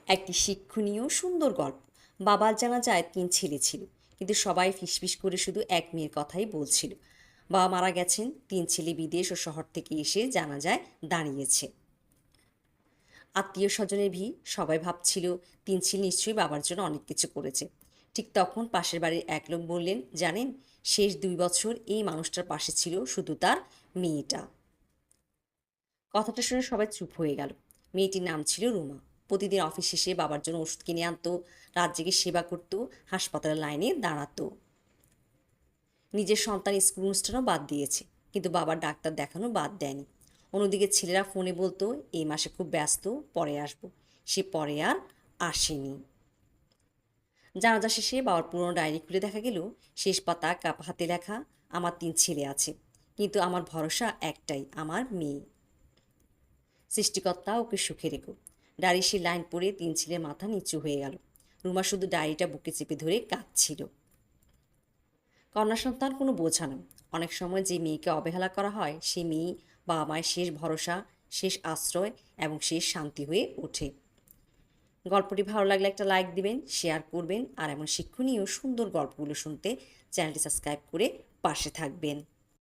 একটি শিক্ষণীয় সুন্দর গল্প। বাবার জানা যায় ৩ ছেলে ছিল, কিন্তু সবাই ফিসফিস করে শুধু এক মেয়ের কথাই বলছিল। বাবা মারা গেছেন, ৩ ছেলে বিদেশ ও শহর থেকে এসে জানা যায় দাঁড়িয়েছে। আত্মীয় স্বজনের ভিড়, সবাই ভাবছিল ৩ ছেলে নিশ্চয়ই বাবার জন্য অনেক কিছু করেছে। ঠিক তখন পাশের বাড়ির এক লোক বললেন, জানেন, শেষ ২ বছর এই মানুষটার পাশে ছিল শুধু তার মেয়েটা। কথাটা শুনে সবাই চুপ হয়ে গেল। মেয়েটির নাম ছিল রুমা। প্রতিদিন অফিস শেষে বাবার জন্য ওষুধ কিনে আনতো, রাত জেগে সেবা করতো, হাসপাতালের লাইনে দাঁড়াতো। নিজের সন্তান স্কুল অনুষ্ঠানও বাদ দিয়েছে, কিন্তু বাবার ডাক্তার দেখানো বাদ দেয়নি। অন্যদিকে ছেলেরা ফোনে বলতো, এই মাসে খুব ব্যস্ত, পরে আসবো। সে পরে আর আসেনি। জানাজা শেষে বাবার পুরনো ডায়েরি খুলে দেখা গেল, শেষ পাতা কাপ হাতে লেখা, আমার ৩ ছেলে আছে, কিন্তু আমার ভরসা একটাই, আমার মেয়ে। সৃষ্টিকর্তা ওকে সুখে রেখো। ডায়েরি সে লাইন পড়ে ৩ ছেলের মাথা নিচু হয়ে গেল। রুমা শুধু ডায়েরিটা বুকে চেপে ধরে কাঁদছিল। কন্যা সন্তান কোনো বোঝা নয়। অনেক সময় যে মেয়েকে অবহেলা করা হয়, সে মেয়ে বাবা মায়ের শেষ ভরসা, শেষ আশ্রয় এবং শেষ শান্তি হয়ে ওঠে। গল্পটি ভালো লাগলে একটা লাইক দিবেন, শেয়ার করবেন, আর এমন শিক্ষণীয় সুন্দর গল্পগুলো শুনতে চ্যানেলটি সাবস্ক্রাইব করে পাশে থাকবেন।